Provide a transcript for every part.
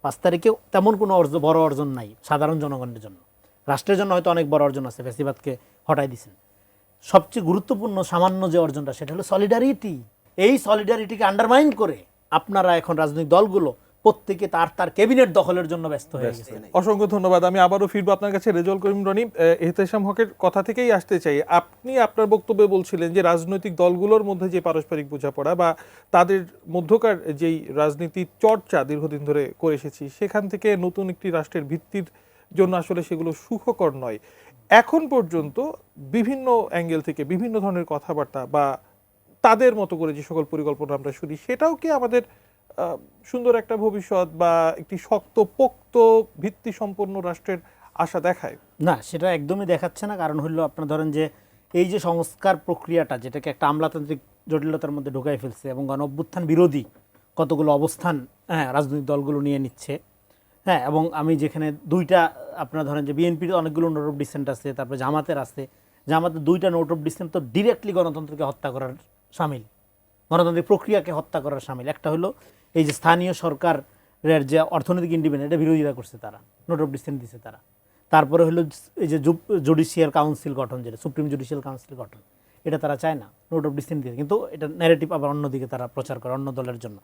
5 তারিখে তেমন কোনো বড় অর্জন নাই সাধারণ জনগণের জন্য। রাষ্ট্রের জন্য হয়তো অনেক বড় অর্জন আছে, ফ্যাসিবাদকে হটাই দিয়েছেন। সবচেয়ে গুরুত্বপূর্ণ সামান্য যে অর্জনটা সেটা হলো সলিডারিটি। এই সলিডারিটিকে আন্ডারমাইন করে আপনারা এখন রাজনৈতিক দলগুলো প্রত্যেকে তার তার ক্যাবিনেট দখলের জন্য ব্যস্ত হয়ে গেছে। অসংখ্য ধন্যবাদ। আমি আবারও ফিরবো আপনার কাছে। রেজাউল করিম রনি, এহতেশাম হকের কথা থেকেই আসতে চাই। আপনি আপনার বক্তব্যে বলছিলেন যে রাজনৈতিক দলগুলোর মধ্যে যে পারস্পরিক বোঝাপড়া বা তাদের মধ্যকার যেই রাজনীতির চর্চা দীর্ঘদিন ধরে করে এসেছি, সেখান থেকে নতুন একটি রাষ্ট্রের ভিত্তির জন্য আসলে সেগুলো সুখকর নয়। এখন পর্যন্ত বিভিন্ন অ্যাঙ্গেল থেকে বিভিন্ন ধরনের কথাবার্তা বা তাদের মতো করে যে সকল পরিকল্পনা আমরা শুনি, সেটাও কি আমাদের সুন্দর একটা ভবিষ্যৎ বা একটি শক্তপোক্ত ভিত্তি সম্পন্ন রাষ্ট্রের আশা দেখায়? না, সেটা একদমই দেখাচ্ছে না। কারণ হলো আপনার ধরেন যে এই যে সংস্কার প্রক্রিয়াটা, যেটাকে একটা আমলাতান্ত্রিক জটিলতার মধ্যে ঢুকাই ফেলছে এবং গণ অভ্যুত্থান বিরোধী কতগুলো অবস্থান রাজনৈতিক দলগুলো নিয়ে নিচ্ছে। এবং আমি যেখানে দুইটা আপনারা ধরেন যে বিএনপির অনেকগুলো নোট অফ ডিসেন্ট আছে, তারপরে জামাতের আছে। জামাতের দুইটা নোট অফ ডিসেন্ট তো ডিরেক্টলি গণতন্ত্রকে হত্যা করার সামিল, গণতান্ত্রিক প্রক্রিয়াকে হত্যা করার সামিল। একটা হলো এই যে স্থানীয় সরকারের যে অর্থনৈতিক ইন্ডিপেন্ডেন্ট, এটা বিরোধিতা করছে তারা, নোট অফ ডিসেন্ট দিছে তারা। তারপরে হলো এই যে জুডিশিয়াল কাউন্সিল গঠন, যেটা সুপ্রিম জুডিশিয়াল কাউন্সিল গঠন, এটা তারা চায় না, নোট অফ ডিসেন্ট দিয়ে। কিন্তু এটা ন্যারেটিভ আবার অন্যদিকে তারা প্রচার করে অন্য দলের জন্য।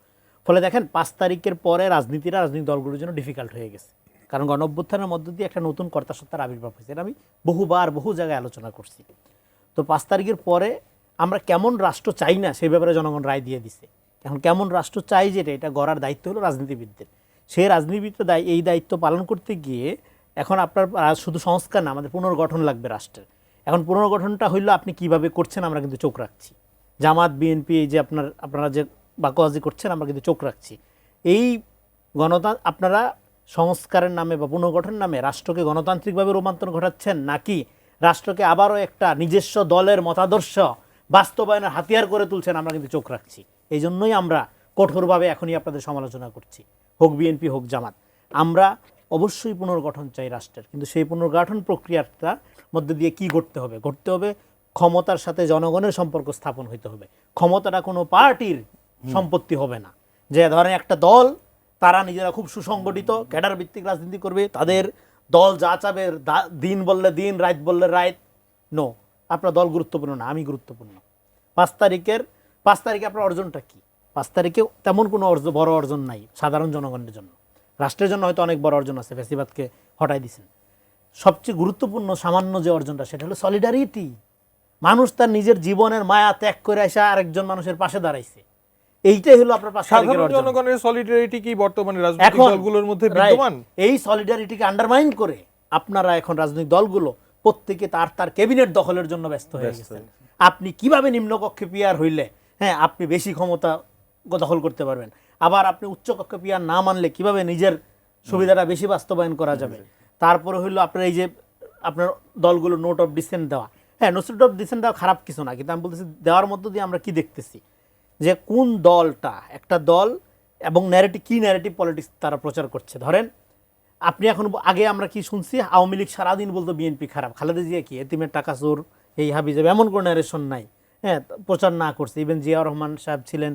ফলে দেখেন 5 তারিখের পরে রাজনীতিক দলগুলোর জন্য ডিফিকাল্ট হয়ে গেছে। কারণ গণ অভ্যুত্থানের মধ্য দিয়ে একটা নতুন কর্তাসত্তার আবির্ভাব হয়েছে। এটা আমি বহু জায়গায় আলোচনা করছি। তো 5 তারিখের পরে আমরা কেমন রাষ্ট্র চাই না সেই ব্যাপারে জনগণ রায় দিয়ে দিছে। এখন কেমন রাষ্ট্র চাই এটা গড়ার দায়িত্ব হলো রাজনীতিবিদদের। সেই রাজনীতিবিদরা এই দায়িত্ব পালন করতে গিয়ে এখন আপনার শুধু সংস্কার না, আমাদের পুনর্গঠন লাগবে রাষ্ট্রের। এখন পুনর্গঠনটা হইলো আপনি কিভাবে করছেন আমরা কিন্তু চোখ রাখছি। জামাত বিএনপি এই যে আপনারা যে বাকওয়াজি করছেন আমরা কিন্তু চোখ রাখছি। এই আপনারা সংস্কারের নামে বা পুনর্গঠনের নামে রাষ্ট্রকে গণতান্ত্রিকভাবে রূপান্তর ঘটাচ্ছেন, নাকি রাষ্ট্রকে আবারও একটা নিজস্ব দলের মতাদর্শ বাস্তবায়নের হাতিয়ার করে তুলছেন, আমরা কিন্তু চোখ রাখছি। এই জন্যই আমরা কঠোরভাবে এখনই আপনাদের সমালোচনা করছি, হোক বিএনপি হোক জামাত। আমরা অবশ্যই পুনর্গঠন চাই রাষ্ট্রের, কিন্তু সেই পুনর্গঠন প্রক্রিয়াটার মধ্যে দিয়ে কি ঘটতে হবে? ক্ষমতার সাথে জনগণের সম্পর্ক স্থাপন হইতে হবে। ক্ষমতাটা কোনো পার্টির সম্পত্তি হবে না। যে ধরেন একটা দল, তারা নিজেরা খুব সুসংগঠিত ক্যাডার ভিত্তিক রাজনীতি করবে, তাদের দল যা চাবে, দিন বললে দিন, রাত বললে রাত। নো, আপনার দল গুরুত্বপূর্ণ না, আমি গুরুত্বপূর্ণ। 5 তারিখে আপনার অর্জনটা কি? 5 তারিখে তেমন কোনো বড় অর্জন নাই সাধারণ জনগণের জন্য। রাষ্ট্রের জন্য হয়তো অনেক বড় অর্জন আছে, ফ্যাসিবাদকে হটাই দিয়েছেন। সবচেয়ে গুরুত্বপূর্ণ সামান্য যে অর্জনটা সেটা হলো সলিডারিটি। মানুষ তার নিজের জীবনের মায়া ত্যাগ করে এসে আরেকজন মানুষের পাশে দাঁড়াইছে। এইটাই হলো আপনার 5 তারিখের অর্জন। জনগণের সলিডারিটি কি বর্তমানে রাজনৈতিক দলগুলোর মধ্যে বিদ্যমান? এই সলিডারিটিকে আন্ডারমাইন করে আপনারা এখন রাজনৈতিক দলগুলো প্রত্যেকে তার তার ক্যাবিনেট দখলের জন্য ব্যস্ত হয়ে গেছেন। আপনি কিভাবে নিম্নকক্ষে পিয়ার হইলে আপনি বেশি ক্ষমতা দখল করতে পারবেন, আবার আপনি উচ্চকক্ষে পিয়ার না মানলে কিভাবে নিজের সুবিধাটা বেশি বাস্তবায়ন করা যাবে। তারপরে হইলো আপনার এই যে আপনার দলগুলো নোট অফ ডিসেন্ট দেওয়া। নোট অফ ডিসেন্ট দেওয়া খারাপ কিছু না, কিন্তু আমি বলতেছি দেওয়ার মধ্য দিয়ে আমরা কি দেখতেছি যে কোন দলটা, একটা দল এবং ন্যারেটিভ পলিটিক্স তারা প্রচার করছে। ধরেন আপনি এখন আগে আমরা কি শুনছি, আওয়ামী লীগ সারাদিন বলতো বিএনপি খারাপ, খালেদা জিয়া কি এতিমের টাকা চোর, এই হাবি যাবে, এমন কোনো ন্যারেশন নাই। প্রচার না করছে। ইভেন জিয়াউর রহমান সাহেব ছিলেন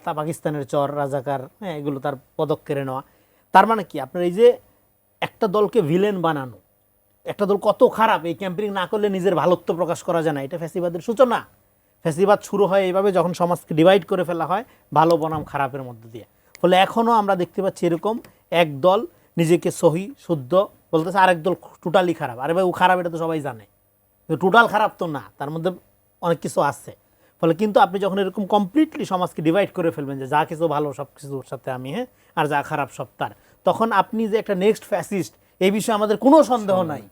তা পাকিস্তানের চর রাজাকার, এগুলো তার পদক কেড়ে নেওয়া। তার মানে কি আপনার এই যে একটা দলকে ভিলেন বানানো, একটা দল কত খারাপ এই ক্যাম্পেইন না করলে নিজের ভালোত্ব প্রকাশ করা যায় না, এটা ফ্যাসিবাদের সূচনা। ফ্যাসিবাদ শুরু হয় এইভাবে, যখন সমাজকে ডিভাইড করে ফেলা হয় ভালো বনাম খারাপের মধ্য দিয়ে। ফলে এখনও আমরা দেখতে পাচ্ছি এরকম এক দল নিজেকে সহি শুদ্ধ বলতেছে, আরেক দল টোটালি খারাপ। আরে ভাই ও খারাপ, এটা তো সবাই জানে, টোটাল খারাপ তো না, তার মধ্যে অনেক কিছু আছে। ফলে কিন্তু আপনি যখন এরকম কমপ্লিটলি সমাজকে ডিভাইড করে ফেলবেন যে যা কিছু ভালো সব কিছুর সাথে আমি আর যা খারাপ সব তার, তখন আপনি যে একটা নেক্সট ফ্যাসিস্ট এই বিষয়ে আমাদের কোনো সন্দেহ নাই।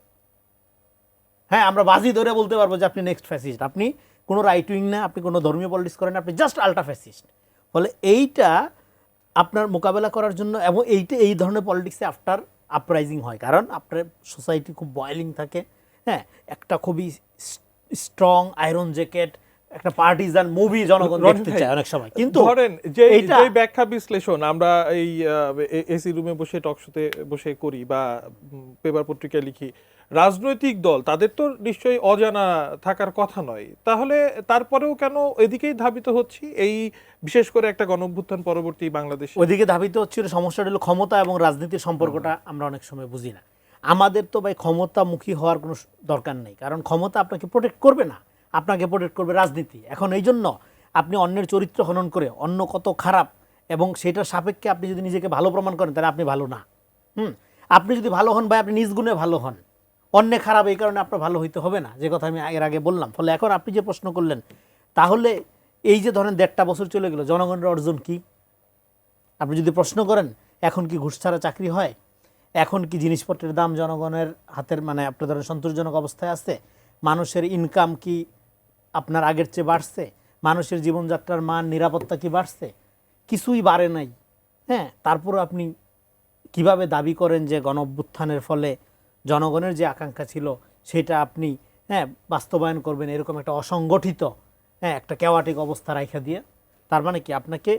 আমরা বাজি ধরে বলতে পারবো যে আপনি নেক্সট ফ্যাসিস্ট। আপনি কোনো রাইট উইং না, আপনি কোনো ধর্মীয় পলিটিক্স করেন, আপনি জাস্ট আল্ট্রা ফ্যাসিস্ট। ফলে এইটা আপনার মোকাবেলা করার জন্য, এবং এই ধরনের পলিটিক্সে আফটার আপরাইজিং হয়, কারণ আপনার সোসাইটি খুব বয়েলিং থাকে। একটা খুবই স্ট্রং আয়রন জ্যাকেট একটা পার্টিজান মুভি জনগণ রনি দেখতে ভাই, চায় অনেক সময়, কিন্তু ধরেন যে এইটা- যে ব্যাখ্যা বিশ্লেষণ আমরা এই এসি রুমে বসে টক শোতে বসে করি বা পেপার পত্রিকায় লিখি, রাজনৈতিক দল তাদের তো নিশ্চয়ই অজানা থাকার কথা নয়, তাহলে তারপরেও কেন এদিকেই ধাবিত হচ্ছি এই বিশেষ করে একটা গণঅভ্যুত্থান পরবর্তী বাংলাদেশে? ওইদিকে ধাবিত হচ্ছিল। সমস্যাটা হলো ক্ষমতা এবং রাজনীতির সম্পর্কটা আমরা অনেক সময় বুঝি না। আমাদের তো ভাই ক্ষমতামুখী হওয়ার কোনো দরকার নেই, কারণ ক্ষমতা আপনাকে প্রোটেক্ট করবে না, আপনাকে প্রোটেক্ট করবে রাজনীতি। এখন এই জন্য আপনি অন্যের চরিত্র হনন করে অন্য কত খারাপ এবং সেটার সাপেক্ষে আপনি যদি নিজেকে ভালো প্রমাণ করেন তাহলে আপনি ভালো না। আপনি যদি ভালো হন ভাই, আপনি নিজ গুণে ভালো হন, অন্যে খারাপ এই কারণে আপনার ভালো হইতে হবে না, যে কথা আমি এর আগে বললাম। ফলে এখন আপনি যে প্রশ্ন করলেন, তাহলে এই যে ধরেন 1.5 বছর চলে গেল, জনগণের অর্জন কি? আপনি যদি প্রশ্ন করেন এখন কি ঘুষ ছাড়া চাকরি হয়, এখন কি জিনিসপত্রের দাম জনগণের হাতের মানে আপনার ধরেন সন্তোষজনক অবস্থায় আছে, মানুষের ইনকাম কি আপনার আগের চেয়ে বাড়ছে, মানুষের জীবনযাত্রার মান নিরাপত্তা কি বাড়ছে? কিছুই বাড়ে নাই। হ্যাঁ, তারপর আপনি কিভাবে দাবি করেন যে গণঅভ্যুত্থানের ফলে জনগণের যে আকাঙ্ক্ষা ছিল সেটা আপনি বাস্তবায়ন করবেন এরকম একটা অসংগঠিত একটা কেওয়াটিক অবস্থা রাখা দিয়ে? তার মানে কি আপনাকে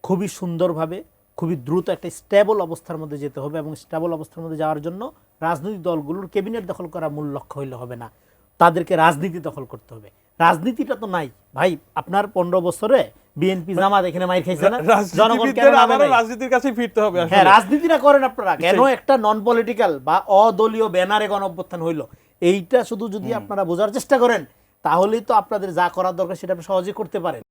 খুবই সুন্দরভাবে খুবই দ্রুত একটা স্টেবল অবস্থার মধ্যে যেতে হবে, এবং স্টেবল অবস্থার মধ্যে যাওয়ার জন্য রাজনৈতিক দলগুলোর ক্যাবিনেট দখল করা মূল লক্ষ্য হইলে হবে না, তাদেরকে রাজনীতি দখল করতে হবে। রাজনীতিটা তো নাই ভাই, আপনার 15 বছরে বিএনপি জামাত এখানে মাইর খাইছে না, জনগণ কেন রাজনীতিবিদদের নামে আবারও নাই? রাজনীতির কাছে ফিরতে হবে হ্যাঁ, আসলে। রাজনীতিটা করেন আপনারা কেন? একটা নন পলিটিক্যাল বা অদলীয় ব্যানারে গণঅভ্যুত্থান হইলো, এইটা শুধু যদি আপনারা বোঝার চেষ্টা করেন তাহলেই তো আপনাদের যা করার দরকার সেটা আপনি সহজেই করতে পারেন।